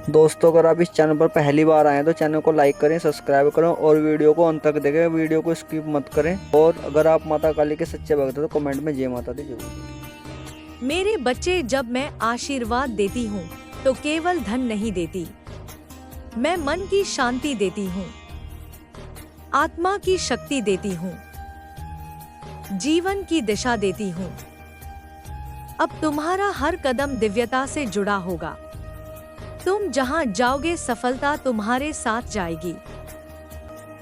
दोस्तों, अगर आप इस चैनल पर पहली बार आए हैं तो चैनल को लाइक करें, सब्सक्राइब करें और वीडियो को अंत तक देखें। वीडियो को स्किप मत करें। और अगर आप माता काली के सच्चे भक्त हैं तो कमेंट में जय माता दी जरूर लिखें। मेरे बच्चे, जब मैं आशीर्वाद देती हूँ तो केवल धन नहीं देती, मैं मन की शांति देती हूँ, आत्मा की शक्ति देती हूँ, जीवन की दिशा देती हूँ। अब तुम्हारा हर कदम दिव्यता से जुड़ा होगा। तुम जहां जाओगे सफलता तुम्हारे साथ जाएगी।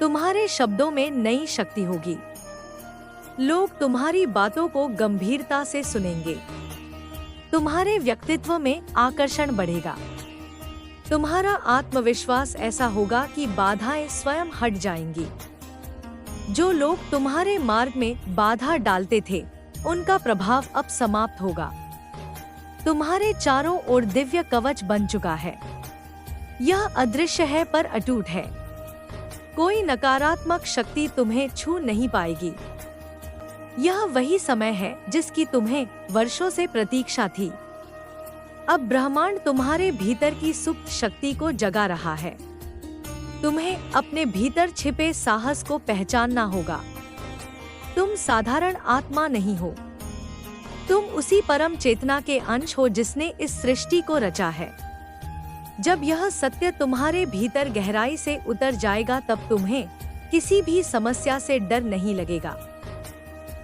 तुम्हारे शब्दों में नई शक्ति होगी। लोग तुम्हारी बातों को गंभीरता से सुनेंगे। तुम्हारे व्यक्तित्व में आकर्षण बढ़ेगा। तुम्हारा आत्मविश्वास ऐसा होगा कि बाधाएं स्वयं हट जाएंगी। जो लोग तुम्हारे मार्ग में बाधा डालते थे, उनका प्रभाव अब समाप्त होगा। तुम्हारे चारों ओर दिव्य कवच बन चुका है। यह अदृश्य है पर अटूट है। कोई नकारात्मक शक्ति तुम्हें छू नहीं पाएगी। यह वही समय है जिसकी तुम्हें वर्षों से प्रतीक्षा थी। अब ब्रह्मांड तुम्हारे भीतर की सुप्त शक्ति को जगा रहा है। तुम्हें अपने भीतर छिपे साहस को पहचानना होगा। तुम साधारण आत्मा नहीं हो। तुम उसी परम चेतना के अंश हो जिसने इस सृष्टि को रचा है। जब यह सत्य तुम्हारे भीतर गहराई से उतर जाएगा, तब तुम्हें किसी भी समस्या से डर नहीं लगेगा।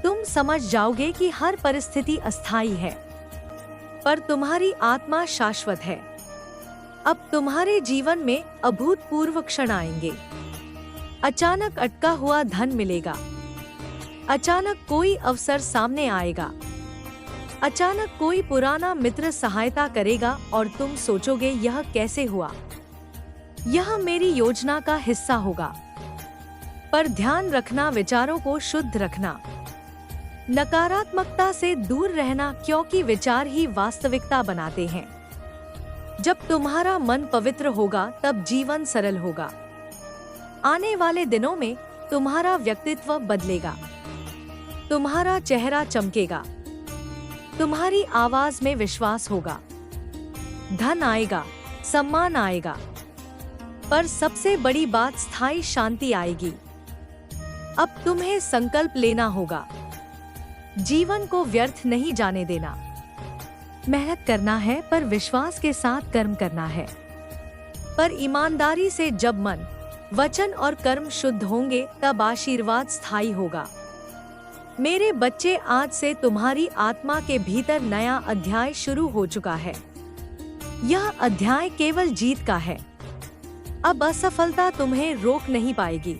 तुम समझ जाओगे कि हर परिस्थिति अस्थायी है, पर तुम्हारी आत्मा शाश्वत है। अब तुम्हारे जीवन में अभूतपूर्व क्षण आएंगे। अचानक अटका हुआ धन मिलेगा। अचानक कोई अवसर सामने आएगा। अचानक कोई पुराना मित्र सहायता करेगा और तुम सोचोगे, यह कैसे हुआ? यह मेरी योजना का हिस्सा होगा। पर ध्यान रखना, विचारों को शुद्ध रखना। नकारात्मकता से दूर रहना, क्योंकि विचार ही वास्तविकता बनाते हैं। जब तुम्हारा मन पवित्र होगा, तब जीवन सरल होगा। आने वाले दिनों में तुम्हारा व्यक्तित्व बदलेगा। तुम्हारा चेहरा चमकेगा। तुम्हारी आवाज में विश्वास होगा। धन आएगा, सम्मान आएगा, पर सबसे बड़ी बात, स्थायी शांति आएगी। अब तुम्हें संकल्प लेना होगा। जीवन को व्यर्थ नहीं जाने देना। मेहनत करना है, पर विश्वास के साथ कर्म करना है। पर ईमानदारी से जब मन, वचन और कर्म शुद्ध होंगे, तब आशीर्वाद स्थायी होगा। मेरे बच्चे, आज से तुम्हारी आत्मा के भीतर नया अध्याय शुरू हो चुका है। यह अध्याय केवल जीत का है। अब असफलता तुम्हें रोक नहीं पाएगी।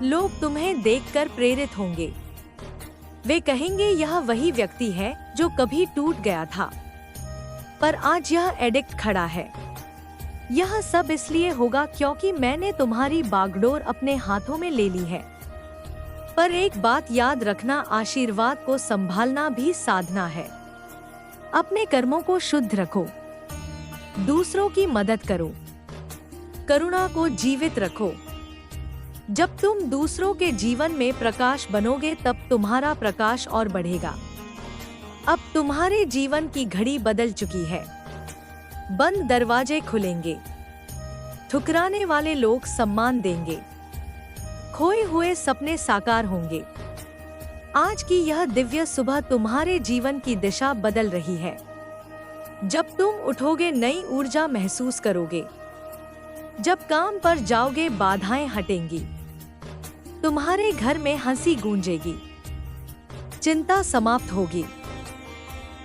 लोग तुम्हें देखकर प्रेरित होंगे। वे कहेंगे, यह वही व्यक्ति है जो कभी टूट गया था, पर आज यह एडिक्ट खड़ा है। यह सब इसलिए होगा क्योंकि मैंने तुम्हारी बागडोर अपने हाथों में ले ली है। पर एक बात याद रखना, आशीर्वाद को संभालना भी साधना है। अपने कर्मों को शुद्ध रखो। दूसरों की मदद करो। करुणा को जीवित रखो। जब तुम दूसरों के जीवन में प्रकाश बनोगे, तब तुम्हारा प्रकाश और बढ़ेगा। अब तुम्हारे जीवन की घड़ी बदल चुकी है। बंद दरवाजे खुलेंगे। ठुकराने वाले लोग सम्मान देंगे। खोए हुए सपने साकार होंगे। आज की यह दिव्य सुबह तुम्हारे जीवन की दिशा बदल रही है। जब तुम उठोगे, नई ऊर्जा महसूस करोगे। जब काम पर जाओगे, बाधाएं हटेंगी। तुम्हारे घर में हंसी गूंजेगी। चिंता समाप्त होगी।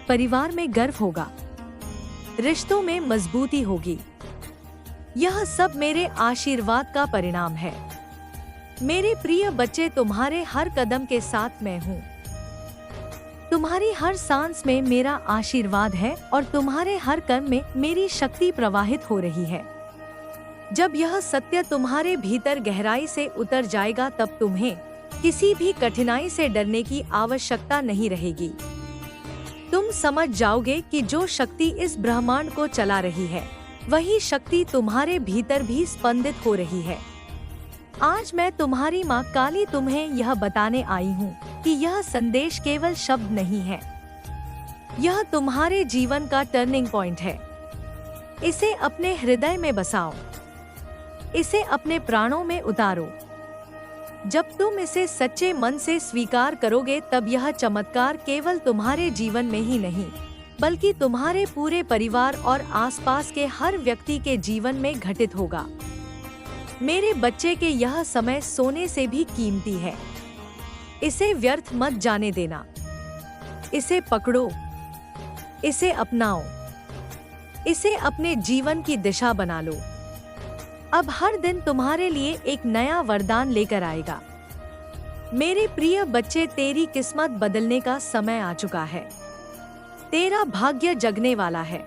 परिवार में गर्व होगा। रिश्तों में मजबूती होगी। यह सब मेरे आशीर्वाद का परिणाम है। मेरे प्रिय बच्चे, तुम्हारे हर कदम के साथ मैं हूँ। तुम्हारी हर सांस में मेरा आशीर्वाद है और तुम्हारे हर कर्म में मेरी शक्ति प्रवाहित हो रही है। जब यह सत्य तुम्हारे भीतर गहराई से उतर जाएगा, तब तुम्हें किसी भी कठिनाई से डरने की आवश्यकता नहीं रहेगी। तुम समझ जाओगे कि जो शक्ति इस ब्रह्मांड को चला रही है, वही शक्ति तुम्हारे भीतर भी स्पंदित हो रही है। आज मैं तुम्हारी माँ काली तुम्हें यह बताने आई हूँ कि यह संदेश केवल शब्द नहीं है। यह तुम्हारे जीवन का टर्निंग पॉइंट है। इसे अपने हृदय में बसाओ, इसे अपने प्राणों में उतारो। जब तुम इसे सच्चे मन से स्वीकार करोगे तब यह चमत्कार केवल तुम्हारे जीवन में ही नहीं, बल्कि तुम्हारे पूरे परिवार और आसपास के हर व्यक्ति के जीवन में घटित होगा। मेरे बच्चे के यह समय सोने से भी कीमती है। इसे व्यर्थ मत जाने देना। इसे पकड़ो, इसे अपनाओ, इसे अपने जीवन की दिशा बना लो। अब हर दिन तुम्हारे लिए एक नया वरदान लेकर आएगा। मेरे प्रिय बच्चे, तेरी किस्मत बदलने का समय आ चुका है। तेरा भाग्य जगने वाला है।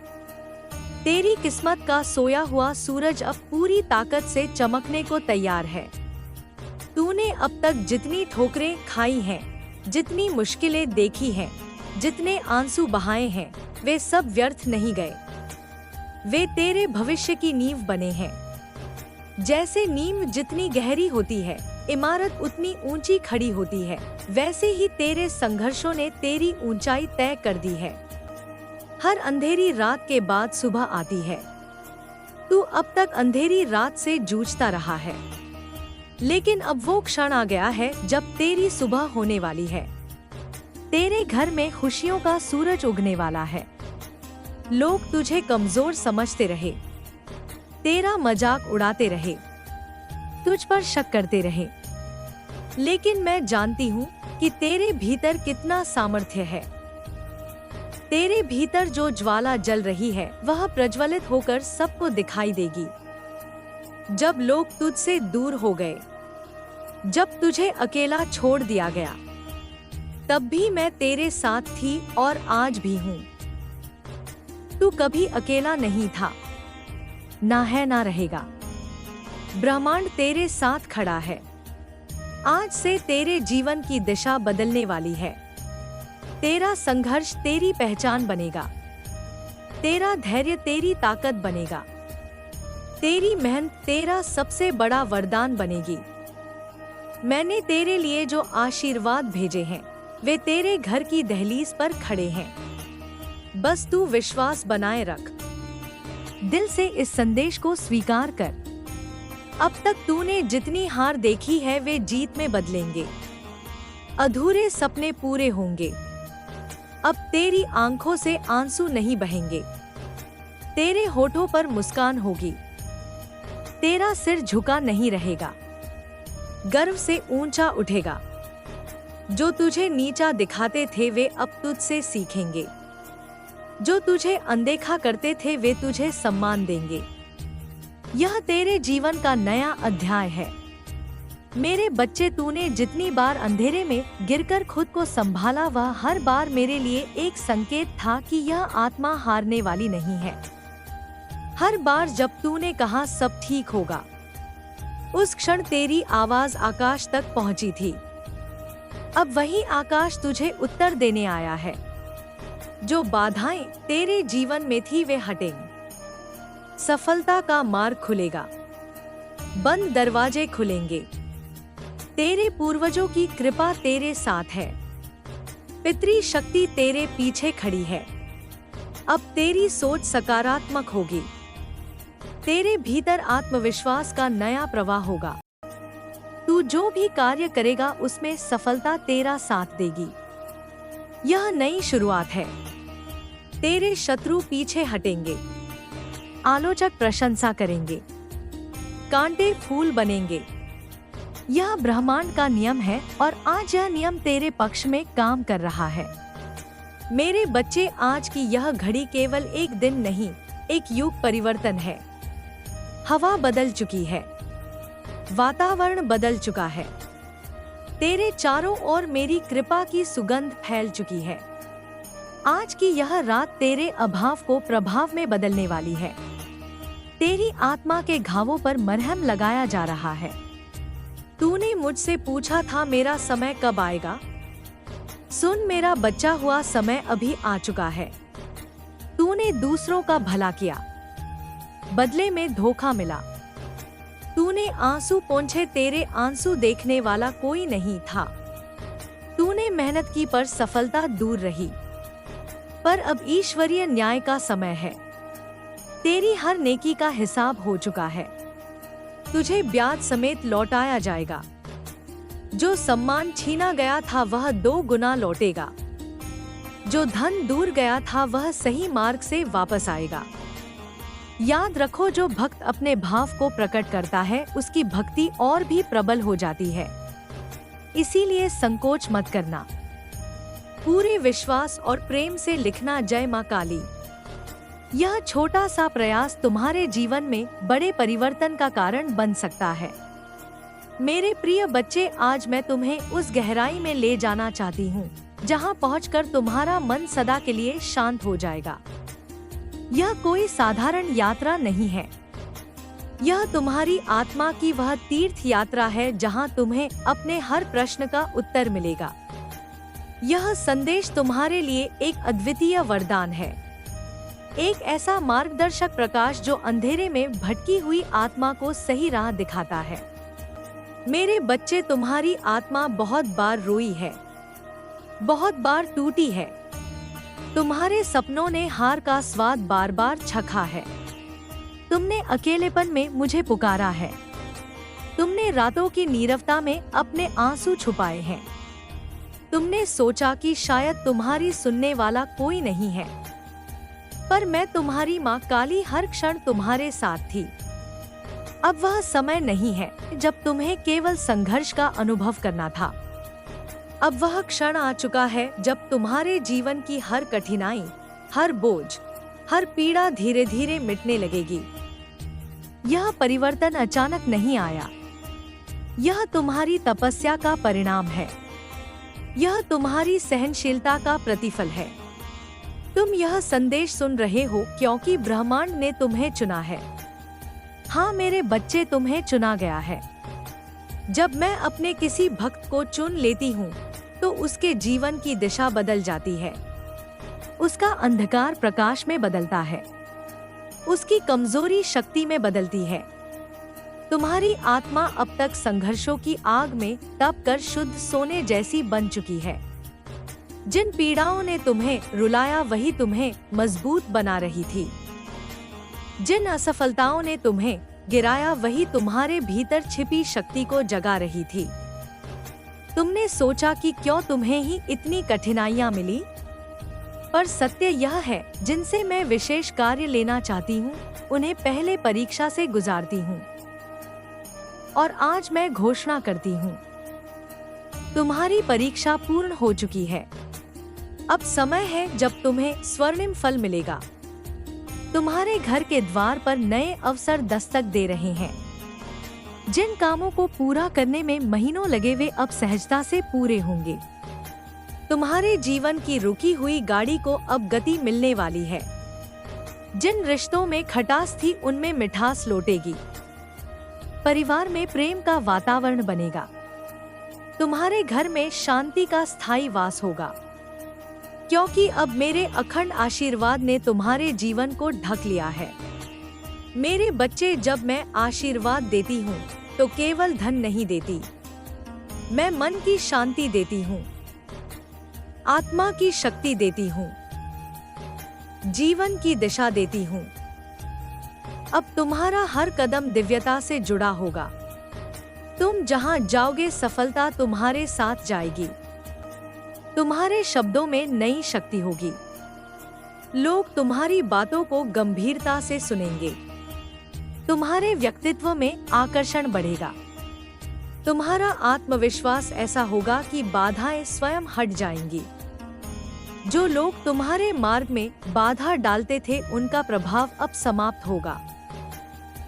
तेरी किस्मत का सोया हुआ सूरज अब पूरी ताकत से चमकने को तैयार है। तूने अब तक जितनी ठोकरें खाई हैं, जितनी मुश्किलें देखी हैं, जितने आंसू बहाए हैं, वे सब व्यर्थ नहीं गए। वे तेरे भविष्य की नींव बने हैं। जैसे नींव जितनी गहरी होती है, इमारत उतनी ऊंची खड़ी होती है, वैसे ही तेरे संघर्षों ने तेरी ऊंचाई तय कर दी है। हर अंधेरी रात के बाद सुबह आती है। तू अब तक अंधेरी रात से जूझता रहा है, लेकिन अब वो क्षण आ गया है जब तेरी सुबह होने वाली है। तेरे घर में खुशियों का सूरज उगने वाला है। लोग तुझे कमजोर समझते रहे, तेरा मजाक उड़ाते रहे, तुझ पर शक करते रहे, लेकिन मैं जानती हूँ कि तेरे भीतर कितना सामर्थ्य है। तेरे भीतर जो ज्वाला जल रही है वह प्रज्वलित होकर सबको दिखाई देगी। जब लोग तुझसे दूर हो गए, जब तुझे अकेला छोड़ दिया गया, तब भी मैं तेरे साथ थी और आज भी हूँ। तू कभी अकेला नहीं था, ना है ना रहेगा। ब्रह्मांड तेरे साथ खड़ा है। आज से तेरे जीवन की दिशा बदलने वाली है। तेरा संघर्ष तेरी पहचान बनेगा। तेरा धैर्य तेरी ताकत बनेगा। तेरी मेहनत तेरा सबसे बड़ा वरदान बनेगी। मैंने तेरे लिए जो आशीर्वाद भेजे हैं, वे तेरे घर की दहलीज पर खड़े हैं। बस तू विश्वास बनाए रख। दिल से इस संदेश को स्वीकार कर। अब तक तूने जितनी हार देखी है वे जीत में बदलेंगे। अधूरे सपने पूरे होंगे। अब तेरी आंखों से आंसू नहीं बहेंगे। तेरे होठों पर मुस्कान होगी। तेरा सिर झुका नहीं रहेगा, गर्व से ऊंचा उठेगा। जो तुझे नीचा दिखाते थे वे अब तुझसे सीखेंगे। जो तुझे अनदेखा करते थे वे तुझे सम्मान देंगे। यह तेरे जीवन का नया अध्याय है। मेरे बच्चे, तूने जितनी बार अंधेरे में गिरकर खुद को संभाला वह हर बार मेरे लिए एक संकेत था कि यह आत्मा हारने वाली नहीं है। हर बार जब तूने कहा सब ठीक होगा, उस क्षण तेरी आवाज आकाश तक पहुंची थी। अब वही आकाश तुझे उत्तर देने आया है। जो बाधाएं तेरे जीवन में थी वे हटेंगी। सफलता का मार्ग खुलेगा। बंद दरवाजे खुलेंगे। तेरे पूर्वजों की कृपा तेरे साथ है। पितृ शक्ति तेरे पीछे खड़ी है। अब तेरी सोच सकारात्मक होगी। तेरे भीतर आत्मविश्वास का नया प्रवाह होगा। तू जो भी कार्य करेगा उसमें सफलता तेरा साथ देगी। यह नई शुरुआत है। तेरे शत्रु पीछे हटेंगे। आलोचक प्रशंसा करेंगे। कांटे फूल बनेंगे। यह ब्रह्मांड का नियम है और आज यह नियम तेरे पक्ष में काम कर रहा है। मेरे बच्चे, आज की यह घड़ी केवल एक दिन नहीं, एक युग परिवर्तन है। हवा बदल चुकी है। वातावरण बदल चुका है। तेरे चारों ओर मेरी कृपा की सुगंध फैल चुकी है। आज की यह रात तेरे अभाव को प्रभाव में बदलने वाली है। तेरी आत्मा के घावों पर मरहम लगाया जा रहा है। तूने मुझसे पूछा था मेरा समय कब आएगा? सुन मेरा बच्चा, हुआ समय अभी आ चुका है। तूने दूसरों का भला किया, बदले में धोखा मिला। तूने आंसू पोंछे, तेरे आंसू देखने वाला कोई नहीं था। तूने मेहनत की पर सफलता दूर रही। पर अब ईश्वरीय न्याय का समय है। तेरी हर नेकी का हिसाब हो चुका है। तुझे ब्याज समेत लौटाया जाएगा। जो सम्मान छीना गया था वह 2 गुना लौटेगा। जो धन दूर गया था वह सही मार्ग से वापस आएगा। याद रखो, जो भक्त अपने भाव को प्रकट करता है उसकी भक्ति और भी प्रबल हो जाती है। इसीलिए संकोच मत करना। पूरे विश्वास और प्रेम से लिखना, जय मां काली। यह छोटा सा प्रयास तुम्हारे जीवन में बड़े परिवर्तन का कारण बन सकता है। मेरे प्रिय बच्चे, आज मैं तुम्हें उस गहराई में ले जाना चाहती हूँ जहाँ पहुँचकर तुम्हारा मन सदा के लिए शांत हो जाएगा। यह कोई साधारण यात्रा नहीं है। यह तुम्हारी आत्मा की वह तीर्थ यात्रा है जहाँ तुम्हें अपने हर प्रश्न का उत्तर मिलेगा। यह संदेश तुम्हारे लिए एक अद्वितीय वरदान है, एक ऐसा मार्गदर्शक प्रकाश जो अंधेरे में भटकी हुई आत्मा को सही राह दिखाता है। मेरे बच्चे, तुम्हारी आत्मा बहुत बार रोई है, बहुत बार टूटी है। तुम्हारे सपनों ने हार का स्वाद बार बार चखा है। तुमने अकेलेपन में मुझे पुकारा है। तुमने रातों की नीरवता में अपने आंसू छुपाए हैं। तुमने सोचा कि शायद तुम्हारी सुनने वाला कोई नहीं है, पर मैं तुम्हारी माँ काली हर क्षण तुम्हारे साथ थी। अब वह समय नहीं है जब तुम्हें केवल संघर्ष का अनुभव करना था। अब वह क्षण आ चुका है जब तुम्हारे जीवन की हर कठिनाई, हर बोझ, हर पीड़ा धीरे धीरे मिटने लगेगी। यह परिवर्तन अचानक नहीं आया। यह तुम्हारी तपस्या का परिणाम है। यह तुम्हारी सहनशीलता का प्रतिफल है। तुम यह संदेश सुन रहे हो क्योंकि ब्रह्मांड ने तुम्हें चुना है। हाँ मेरे बच्चे, तुम्हें चुना गया है। जब मैं अपने किसी भक्त को चुन लेती हूँ तो उसके जीवन की दिशा बदल जाती है। उसका अंधकार प्रकाश में बदलता है, उसकी कमजोरी शक्ति में बदलती है। तुम्हारी आत्मा अब तक संघर्षों की आग में तप कर शुद्ध सोने जैसी बन चुकी है। जिन पीड़ाओं ने तुम्हें रुलाया वही तुम्हें मजबूत बना रही थी। जिन असफलताओं ने तुम्हें गिराया वही तुम्हारे भीतर छिपी शक्ति को जगा रही थी। तुमने सोचा कि क्यों तुम्हें ही इतनी कठिनाइयां मिली, पर सत्य यह है, जिनसे मैं विशेष कार्य लेना चाहती हूँ उन्हें पहले परीक्षा से गुजारती हूँ। और आज मैं घोषणा करती हूँ, तुम्हारी परीक्षा पूर्ण हो चुकी है। अब समय है जब तुम्हें स्वर्णिम फल मिलेगा। तुम्हारे घर के द्वार पर नए अवसर दस्तक दे रहे हैं। जिन कामों को पूरा करने में महीनों लगे वे अब सहजता से पूरे होंगे। तुम्हारे जीवन की रुकी हुई गाड़ी को अब गति मिलने वाली है। जिन रिश्तों में खटास थी उनमें मिठास लौटेगी। परिवार में प्रेम का वातावरण बनेगा। तुम्हारे घर में शांति का स्थायी वास होगा, क्योंकि अब मेरे अखंड आशीर्वाद ने तुम्हारे जीवन को ढक लिया है। मेरे बच्चे, जब मैं आशीर्वाद देती हूँ तो केवल धन नहीं देती, मैं मन की शांति देती हूँ, आत्मा की शक्ति देती हूँ, जीवन की दिशा देती हूँ। अब तुम्हारा हर कदम दिव्यता से जुड़ा होगा। तुम जहाँ जाओगे सफलता तुम्हारे साथ जाएगी। तुम्हारे शब्दों में नई शक्ति होगी। लोग तुम्हारी बातों को गंभीरता से सुनेंगे। तुम्हारे व्यक्तित्व में आकर्षण बढ़ेगा। तुम्हारा आत्मविश्वास ऐसा होगा कि बाधाएं स्वयं हट जाएंगी। जो लोग तुम्हारे मार्ग में बाधा डालते थे उनका प्रभाव अब समाप्त होगा।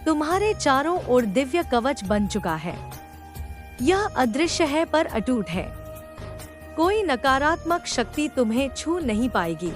तुम्हारे चारों ओर दिव्य कवच बन चुका है। यह अदृश्य है पर अटूट है। कोई नकारात्मक शक्ति तुम्हें छू नहीं पाएगी।